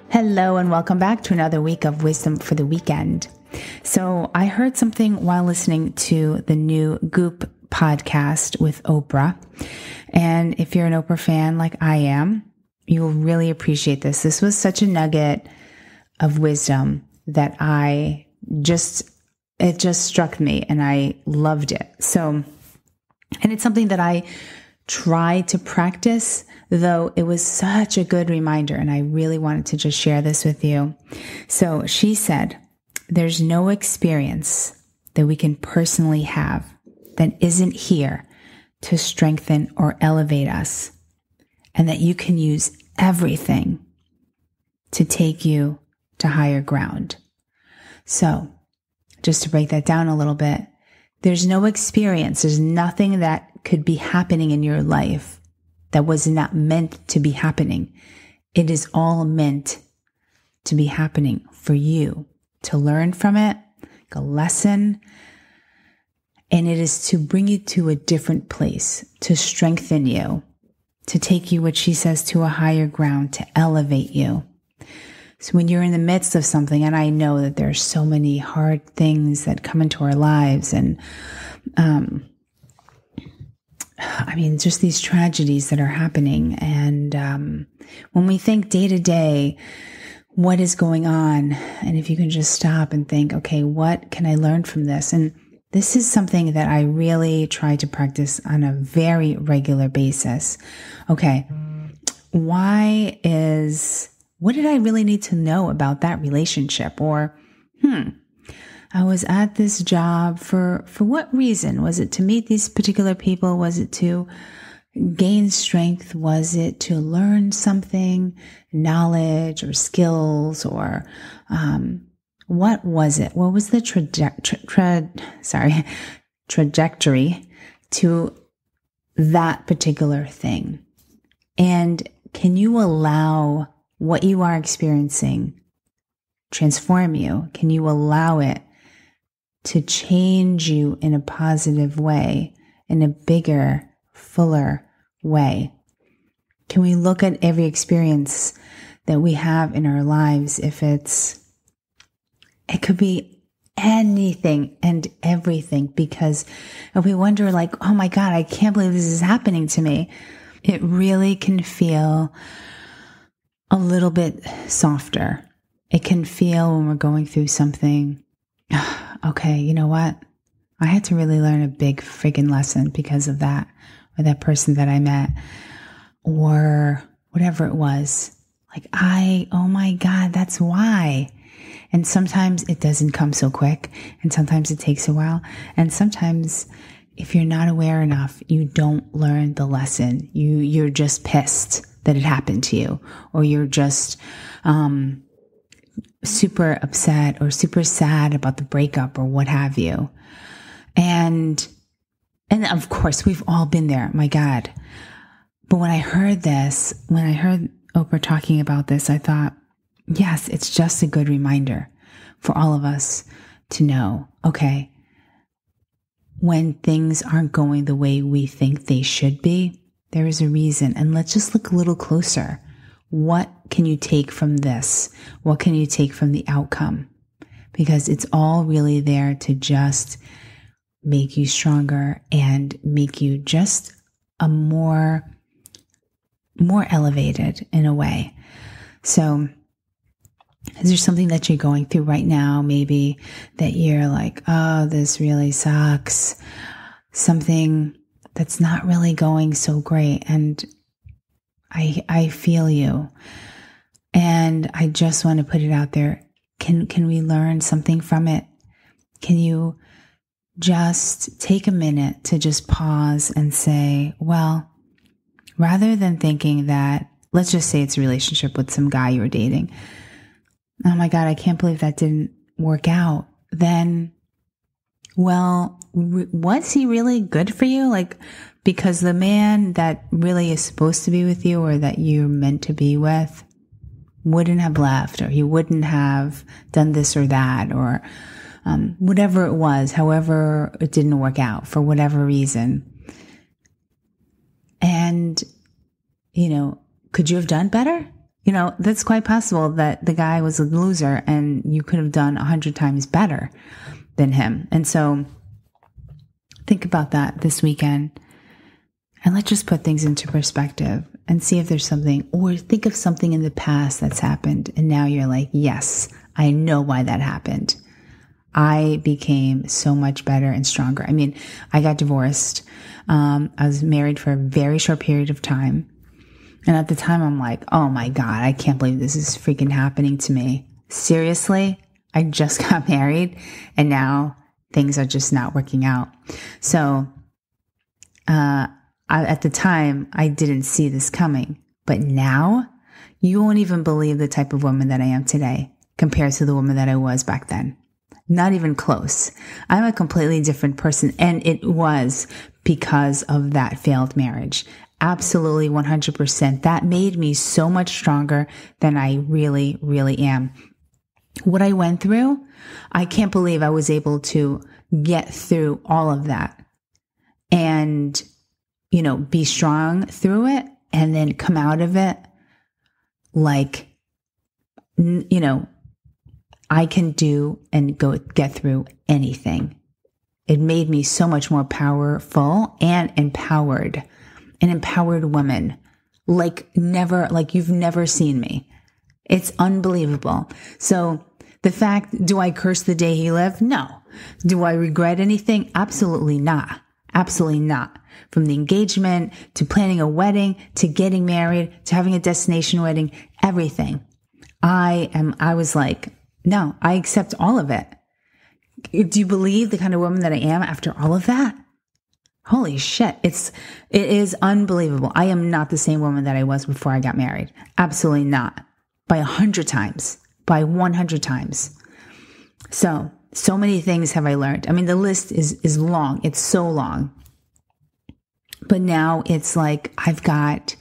Hello and welcome back to another week of Wisdom for the Weekend. So I heard something while listening to the new Goop podcast with Oprah. And if you're an Oprah fan like I am, you will really appreciate this. This was such a nugget of wisdom that it just struck me and I loved it. So, and it's something that I try to practice, though it was such a good reminder, and I really wanted to just share this with you. So she said, there's no experience that we can personally have that isn't here to strengthen or elevate us, and that you can use everything to take you to higher ground. So just to break that down a little bit, there's no experience, there's nothing that could be happening in your life that was not meant to be happening. It is all meant to be happening for you to learn from it, like a lesson. And it is to bring you to a different place, to strengthen you, to take you, what she says, to a higher ground, to elevate you. So when you're in the midst of something, and I know that there's so many hard things that come into our lives, and just these tragedies that are happening. And when we think day to day, what is going on? And if you can just stop and think, okay, what can I learn from this? And this is something that I really try to practice on a very regular basis. Okay, what did I really need to know about that relationship? Or, I was at this job for what reason? Was it to meet these particular people? Was it to gain strength? Was it to learn something, knowledge or skills, or what was it? What was the trajectory to that particular thing? And can you allow what you are experiencing transform you? Can you allow it to change you in a positive way, in a bigger, fuller way? Can we look at every experience that we have in our lives, it could be anything and everything, because if we wonder like, oh my God, I can't believe this is happening to me, it really can feel a little bit softer. It can feel when we're going through something, okay, you know what? I had to really learn a big friggin' lesson because of that, or that person that I met, or whatever it was. Like, oh my God, that's why. And sometimes it doesn't come so quick, and sometimes it takes a while. And sometimes if you're not aware enough, you don't learn the lesson. You're just pissed that it happened to you, or you're just, super upset or super sad about the breakup or what have you. And of course, we've all been there. My God. But when I heard Oprah talking about this, I thought, yes, it's just a good reminder for all of us to know, okay, when things aren't going the way we think they should be, there is a reason. And let's just look a little closer. What can you take from this? What can you take from the outcome? Because it's all really there to just make you stronger and make you just a more elevated in a way. So is there something that you're going through right now? Maybe that you're like, oh, this really sucks. Something that's not really going so great. And I feel you. And I just want to put it out there. Can we learn something from it? Can you just take a minute to just pause and say, well, rather than thinking that, let's just say it's a relationship with some guy you were dating. Oh my God, I can't believe that didn't work out. Then, well, was he really good for you? Like, because the man that really is supposed to be with you, or that you're meant to be with, wouldn't have left, or he wouldn't have done this or that, or whatever it was, however it didn't work out for whatever reason. And, could you have done better? that's quite possible that the guy was a loser and you could have done 100 times better than him. And so think about that this weekend and let's just put things into perspective and see if there's something, or think of something in the past that's happened. And now you're like, yes, I know why that happened. I became so much better and stronger. I mean, I got divorced. I was married for a very short period of time. And at the time, I'm like, oh my God, I can't believe this is freaking happening to me. Seriously? I just got married and now things are just not working out. So, at the time, I didn't see this coming. But now, you won't even believe the type of woman that I am today compared to the woman that I was back then. Not even close. I'm a completely different person. And it was because of that failed marriage. Absolutely 100%. That made me so much stronger than I really, really am. What I went through, I can't believe I was able to get through all of that and, be strong through it and then come out of it like, I can do and get through anything. It made me so much more powerful and empowered. An empowered woman, like you've never seen me. It's unbelievable. So the fact, do I curse the day he lived? No. Do I regret anything? Absolutely not. Absolutely not. From the engagement to planning a wedding to getting married to having a destination wedding, everything. I was like, no, I accept all of it. Do you believe the kind of woman that I am after all of that? Holy shit. It is unbelievable. I am not the same woman that I was before I got married. Absolutely not. By 100 times. By 100 times. So many things have I learned. I mean, the list is long. It's so long. But now it's like I've got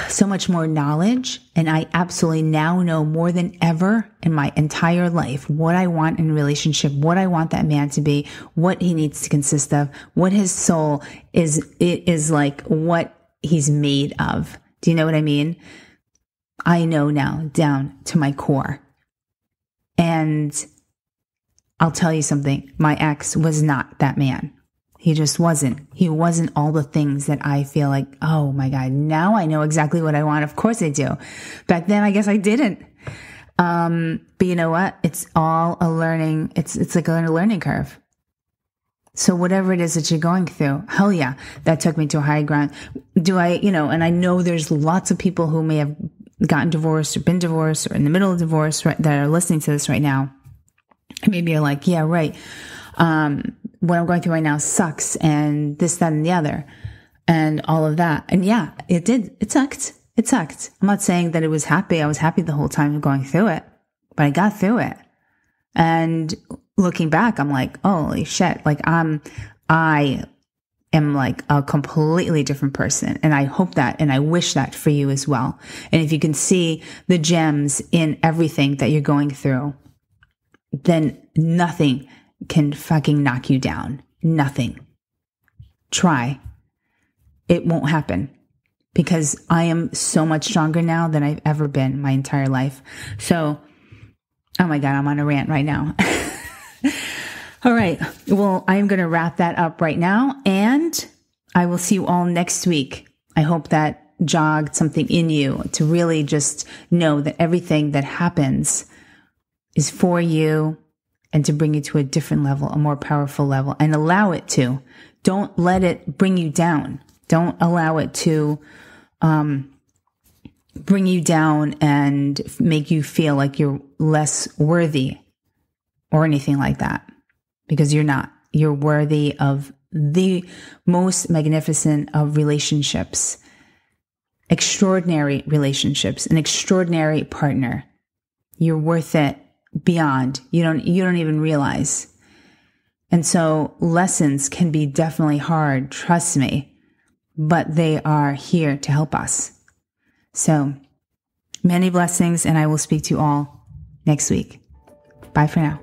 so much more knowledge, and I absolutely now know more than ever in my entire life what I want in a relationship, what I want that man to be, what he needs to consist of, what his soul is like, what he's made of. Do you know what I mean? I know now down to my core. And I'll tell you something. My ex was not that man. He just wasn't. He wasn't all the things that I feel like, oh my God, now I know exactly what I want. Of course I do. Back then, I guess I didn't. But you know what? It's all a learning. It's like a learning curve. So whatever it is that you're going through, hell yeah, that took me to a high ground. And I know there's lots of people who may have gotten divorced or been divorced or in the middle of divorce that are listening to this right now. And maybe you're like, yeah, right. What I'm going through right now sucks and this, that, and the other and all of that. And yeah, it did. It sucked. It sucked. I'm not saying that it was happy. I was happy the whole time going through it, but I got through it. And looking back, I'm like, holy shit. Like I am like a completely different person. And I hope that, and I wish that for you as well. And if you can see the gems in everything that you're going through, then nothing can fucking knock you down. Nothing. Try. It won't happen because I am so much stronger now than I've ever been my entire life. So, oh my God, I'm on a rant right now. All right. Well, I'm going to wrap that up right now and I will see you all next week. I hope that jogged something in you to really just know that everything that happens is for you and to bring you to a different level, a more powerful level, and allow it to. Don't let it bring you down. Don't allow it to bring you down and make you feel like you're less worthy or anything like that, because you're not. You're worthy of the most magnificent of relationships, extraordinary relationships, an extraordinary partner. You're worth it. Beyond. You don't even realize. And so lessons can be definitely hard, trust me, but they are here to help us. So many blessings, and I will speak to you all next week. Bye for now.